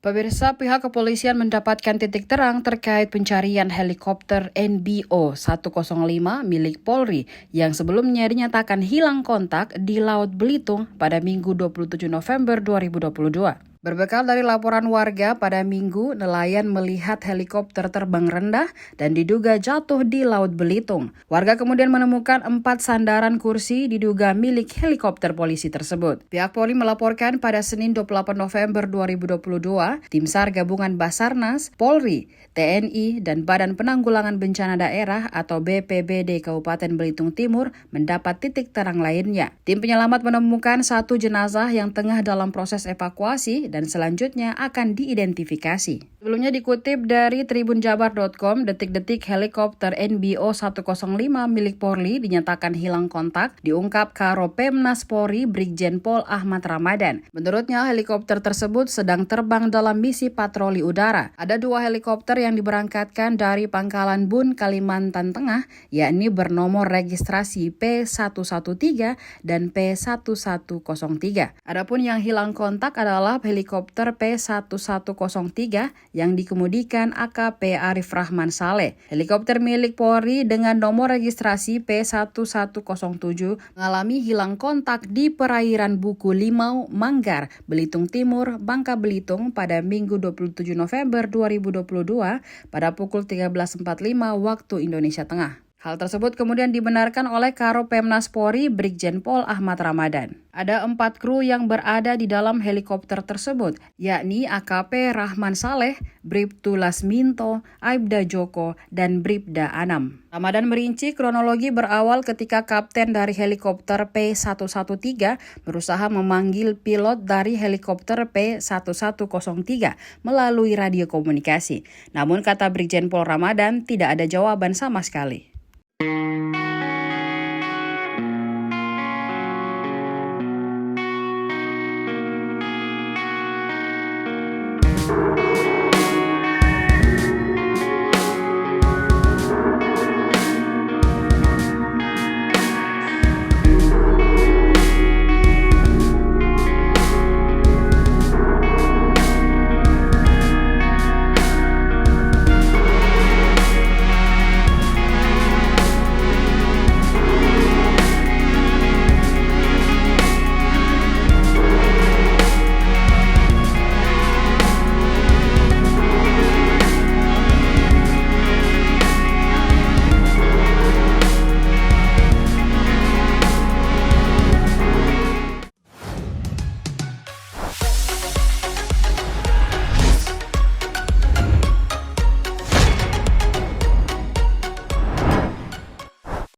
Pemirsa, pihak kepolisian mendapatkan titik terang terkait pencarian helikopter NBO 105 milik Polri yang sebelumnya dinyatakan hilang kontak di Laut Belitung pada Minggu 27 November 2022. Berbekal dari laporan warga pada Minggu, nelayan melihat helikopter terbang rendah dan diduga jatuh di Laut Belitung. Warga kemudian menemukan 4 sandaran kursi diduga milik helikopter polisi tersebut. Pihak Polri melaporkan pada Senin 28 November 2022, Tim SAR gabungan Basarnas, Polri, TNI, dan Badan Penanggulangan Bencana Daerah atau BPBD Kabupaten Belitung Timur mendapat titik terang lainnya. Tim penyelamat menemukan 1 jenazah yang tengah dalam proses evakuasi dan selanjutnya akan diidentifikasi. Sebelumnya dikutip dari tribunjabar.com, detik-detik helikopter NBO 105 milik Polri dinyatakan hilang kontak, diungkap Karo Pemnas Polri Brigjen Pol Ahmad Ramadan. Menurutnya, helikopter tersebut sedang terbang dalam misi patroli udara. Ada 2 helikopter yang diberangkatkan dari Pangkalan Bun, Kalimantan Tengah, yakni bernomor registrasi P113 dan P1103. Adapun yang hilang kontak adalah helikopter P1103 yang dikemudikan AKP Arif Rahman Saleh. Helikopter milik Polri dengan nomor registrasi P1107 mengalami hilang kontak di perairan Buku Limau, Manggar, Belitung Timur, Bangka Belitung pada Minggu 27 November 2022 pada pukul 13.45 waktu Indonesia Tengah. Hal tersebut kemudian dibenarkan oleh Karo Pemnas Polri Brigjen Pol Ahmad Ramadan. Ada 4 kru yang berada di dalam helikopter tersebut, yakni AKP Rahman Saleh, Bribtu Lasminto, Aibda Joko, dan Bribda Anam. Ramadan merinci kronologi berawal ketika kapten dari helikopter P113 berusaha memanggil pilot dari helikopter P1103 melalui radio komunikasi. Namun kata Brigjen Pol Ramadan tidak ada jawaban sama sekali.